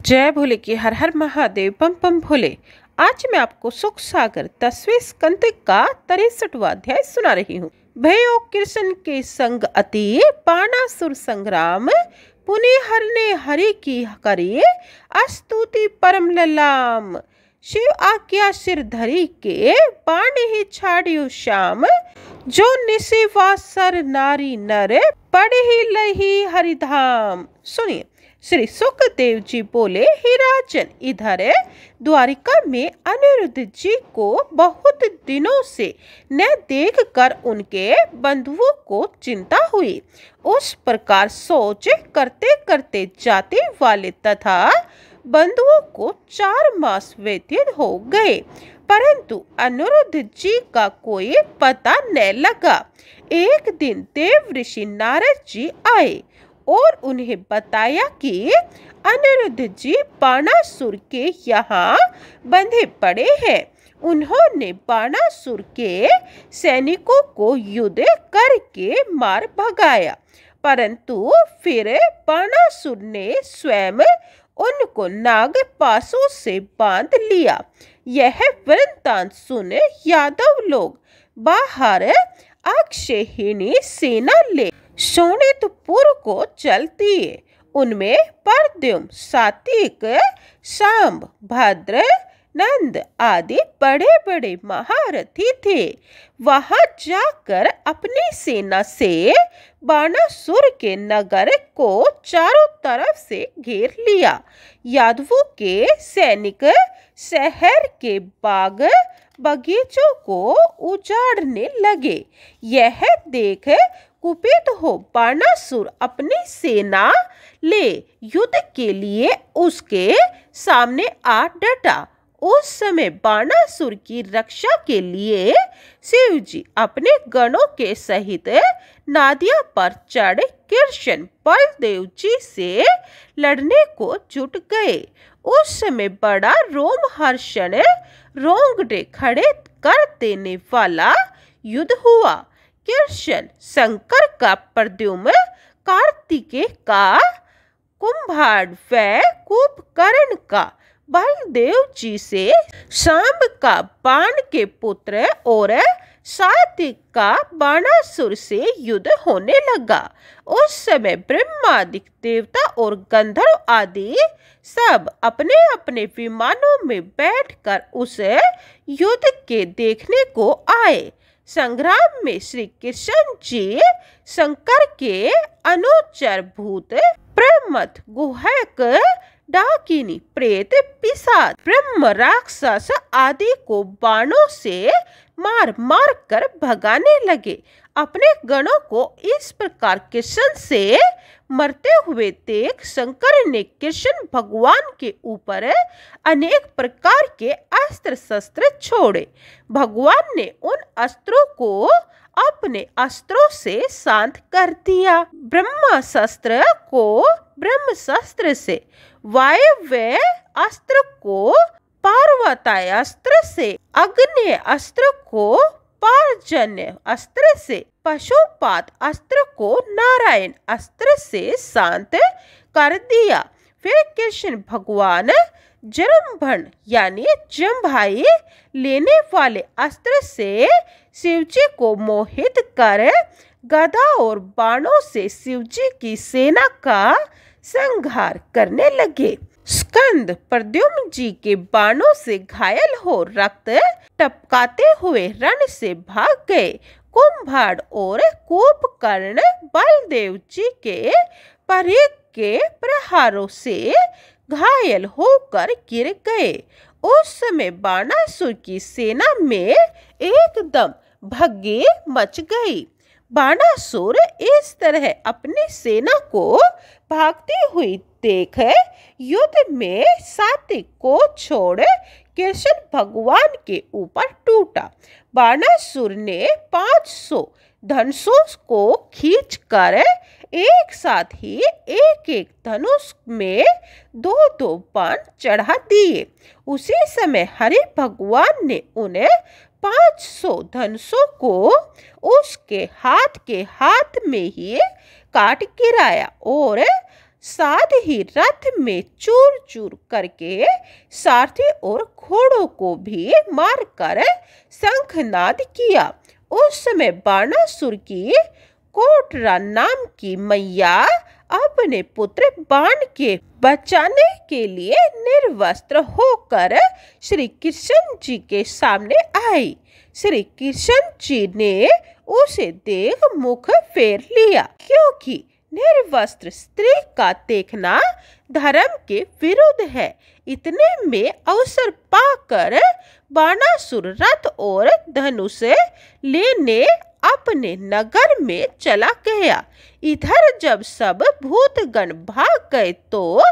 जय भोले की हर हर महादेव पम पम भोले। आज मैं आपको सुख सागर 10वें स्कंद का 63वां अध्याय सुना रही हूँ। भयो कृष्ण के संग अति बाणासुर संग्राम, पुनि हरने हरि की करिए स्तुति परम ललाम। शिव आज्ञा सिर धरी के बाण ही छाड़ियो श्याम, जो निशिवासर नारी नर पढ़ ही लही हरिधाम। सुनिए, श्री सुखदेव जी बोले, हे राजन, इधर द्वारिका में अनिरुद्ध जी को बहुत दिनों से न देख कर उनके बंधुओं को चिंता हुई। उस प्रकार सोच करते करते जाते वाले तथा बंधुओं को 4 मास व्यतीत हो गए, परंतु अनिरुद्ध जी का कोई पता न लगा। एक दिन देव ऋषि नारद जी आए और उन्हें बताया कि अनिरुद्ध जी बाणासुर के यहाँ बंधे पड़े हैं। उन्होंने बाणासुर के सैनिकों को युद्ध करके मार भगाया, परंतु फिर बाणासुर ने स्वयं उनको नागपाशों से बांध लिया। यह वृत्तांत सुन यादव लोग बाहर अक्षयहिणी सेना ले शोणितपुर को चल दिए। उनमें परद्युम्न, सात्विक, सांब, भद्र, नंद आदि बड़े बड़े महारथी थे। वहां जाकर अपनी सेना से बाणासुर के नगर को चारों तरफ से घेर लिया। यादवों के सैनिक शहर के बाग बगीचों को उजाड़ने लगे। यह देख कुपित हो बाणासुर अपनी सेना ले युद्ध के लिए उसके सामने आ डटा। उस समय बाणासुर की रक्षा के लिए शिव जी अपने गणों के सहित नादिया पर चढ़ कृष्ण बलदेव जी से लड़ने को जुट गए। उस समय बड़ा रोमहर्षण, रोंगटे खड़े कर देने वाला युद्ध हुआ। कृष्ण शंकर का प्रद्युम्न, कार्तिकेय का कुंभकर्ण व कुंभकर्ण का बलदेव जी से, सांब का बाण के पुत्र और सात्विक का बाणासुर से युद्ध होने लगा। उस समय ब्रह्मादि देवता और गंधर्व आदि सब अपने अपने विमानों में बैठकर उस युद्ध के देखने को आए। संग्राम में श्री कृष्ण जी शंकर के अनुचर भूत, प्रमथ, गुहक, डाकिनी, प्रेत, पिशाच, ब्रह्म, राक्षस आदि को बाणों से मार मार कर भगाने लगे। अपने गणों को इस प्रकार कृष्ण से मरते हुए देख शंकर ने कृष्ण भगवान के ऊपर अनेक प्रकार के अस्त्र शस्त्र छोड़े। भगवान ने उन अस्त्रों को अपने अस्त्रों से शांत कर दिया। ब्रह्मास्त्र को ब्रह्मास्त्र से, वायव्य अस्त्र को पार्वत्यास्त्र से, अग्नि अस्त्र को पार्जन्य अस्त्र से, पशुपात अस्त्र को नारायण अस्त्र से शांत कर दिया। फिर कृष्ण भगवान जृंभण यानी जम्भाई लेने वाले अस्त्र से शिवजी को मोहित कर गदा और बाणों से शिवजी की सेना का संहार करने लगे। स्कंद प्रद्युम्न जी के बाणों से घायल हो रक्त टपकाते हुए रण से भाग गए। कुंभकर्ण और कुंभकर्ण बलदेव जी के परिघ के प्रहारों से घायल होकर गिर गए। उस समय बाणासुर की सेना में एकदम भग्गी मच गई। बाणासुर इस तरह अपनी सेना को भागती हुई देख युद्ध में सात्विक को छोड़ कृष्ण भगवान के ऊपर टूटा। बाणासुर ने 500 धनुषों को खींचकर एक साथ ही एक एक धनुष में 2-2 बाण चढ़ा दिए। उसी समय हरि भगवान ने उन्हें 500 धनुषों को उसके हाथ में ही काट गिराया और साथ ही रथ में चूर चूर करके सारथी और घोड़ों को भी मारकर शंखनाद किया। उस समय बाणासुर की कोटरा नाम की मैया अपने पुत्र बाण के बचाने के लिए निर्वस्त्र होकर श्री कृष्ण जी के सामने आई। श्री कृष्ण जी ने उसे देख मुख फेर लिया, क्योंकि निर्वस्त्र स्त्री का देखना धर्म के विरुद्ध है। इतने में अवसर पाकर बाणासुर रथ और धनुष लेने अपने नगर में चला गया। इधर जब सब भूतगण भाग गए तो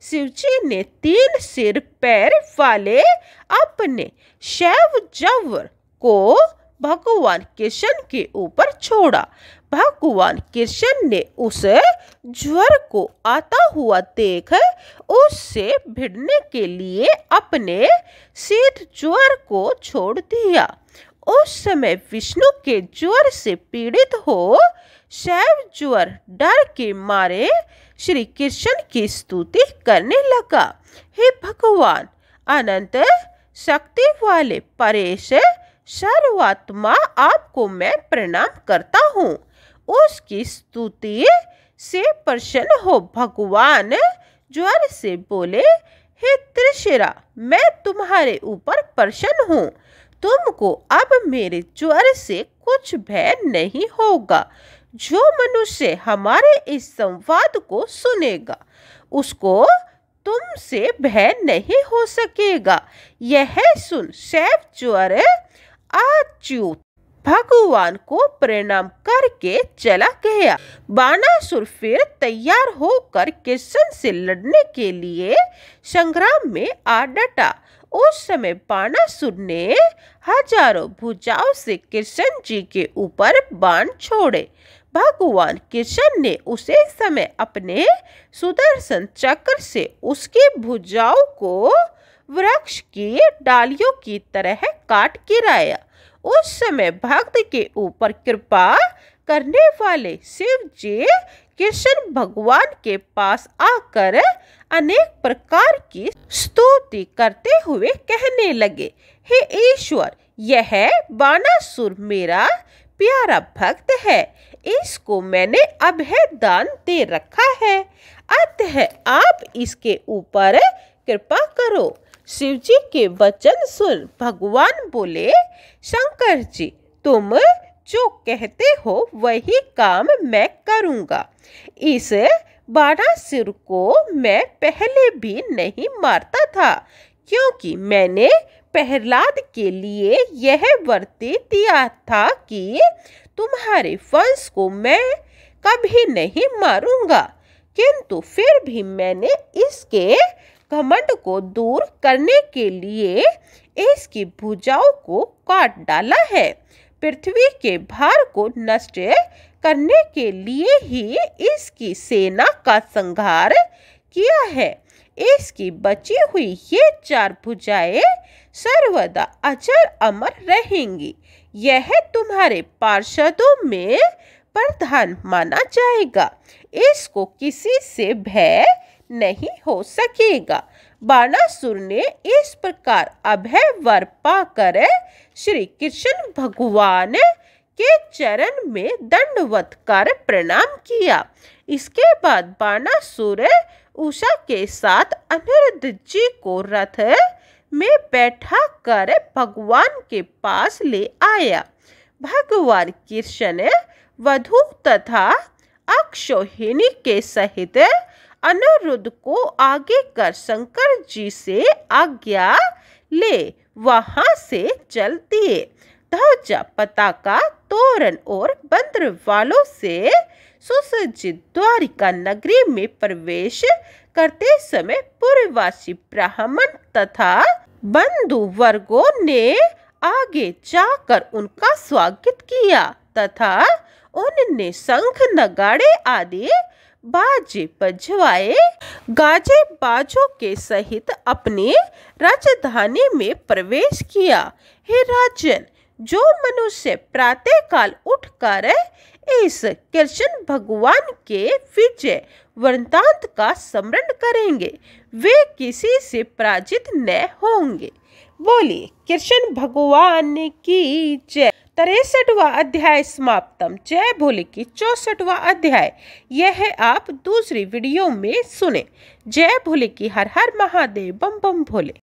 शिवजी ने 3 सिर पैर वाले अपने शैव जवर को भगवान कृष्ण के ऊपर छोड़ा। भगवान कृष्ण ने उस ज्वर को आता हुआ देख उससे भिड़ने के लिए अपने शीत ज्वर को छोड़ दिया। उस समय विष्णु के ज्वर से पीड़ित हो शैव ज्वर डर के मारे श्री कृष्ण की स्तुति करने लगा। हे भगवान, अनंत शक्ति वाले परेश सर्वात्मा, आपको मैं प्रणाम करता हूँ। उसकी स्तुति से प्रसन्न हो भगवान ज्वर से बोले, हे त्रिशिरा, मैं तुम्हारे ऊपर प्रसन्न हूँ। तुमको अब मेरे ज्वर से कुछ भय नहीं होगा। जो मनुष्य हमारे इस संवाद को सुनेगा उसको तुमसे भय नहीं हो सकेगा। यह सुन शैव ज्वर अच्युत भगवान को प्रणाम करके चला गया। बाणासुर फिर तैयार होकर कृष्ण से लड़ने के लिए संग्राम में आ डटा। उस समय बाणासुर ने हजारों भुजाओं से कृष्ण जी के ऊपर बाण छोड़े। भगवान कृष्ण ने उसे समय अपने सुदर्शन चक्र से उसकी भुजाओं को वृक्ष की डालियों की तरह काट गिराया। उस समय भक्त के ऊपर कृपा करने वाले शिव जी कृष्ण भगवान के पास आकर अनेक प्रकार की स्तुति करते हुए कहने लगे, हे ईश्वर, यह बाणासुर मेरा प्यारा भक्त है। इसको मैंने अभय दान दे रखा है, अतः आप इसके ऊपर कृपा करो। शिव जी के वचन सुन भगवान बोले, शंकर जी, तुम जो कहते हो वही काम मैं करूँगा। इस बाणासुर को मैं पहले भी नहीं मारता था, क्योंकि मैंने प्रहलाद के लिए यह वरती दिया था कि तुम्हारे वंश को मैं कभी नहीं मारूंगा। किंतु फिर भी मैंने इसके घमंड को दूर करने के लिए इसकी भुजाओं को काट डाला है। पृथ्वी के भार को नष्ट करने के लिए ही इसकी सेना का संहार किया है। इसकी बची हुई ये 4 भुजाएं सर्वदा अजर अमर रहेंगी। यह तुम्हारे पार्षदों में प्रधान माना जाएगा। इसको किसी से भय नहीं हो सकेगा। बाणासुर ने इस प्रकार अभय वर पाकर श्री कृष्ण भगवान के चरण में दंडवत कर प्रणाम किया। इसके बाद बाणासुर उषा के साथ अनिरुद्ध जी को रथ में बैठा कर भगवान के पास ले आया। भगवान कृष्ण वधू तथा अक्षौहिणी के सहित अनिरुद्ध को आगे कर शंकर जी से आज्ञा ले वहां से चल दिए। ध्वजा, पताका, तोरण और बंदर वालों से सुसज्जित द्वारिका नगरी में प्रवेश करते समय पूर्ववासी ब्राह्मण तथा बंधु वर्गों ने आगे जाकर उनका स्वागत किया तथा उनने शंख, नगाड़े आदि बाजे बजवाए। गाजे बाजों के सहित अपनी राजधानी में प्रवेश किया। हे राजन, जो मनुष्य प्रातः काल उठकर इस कृष्ण भगवान के विजय वृत्तांत का स्मरण करेंगे, वे किसी से पराजित न होंगे। बोलिए कृष्ण भगवान की जय। 63वां अध्याय समाप्तम। जय भोले की 64वां अध्याय यह आप दूसरी वीडियो में सुने। जय भोले की। हर हर महादेव। बम बम भोले।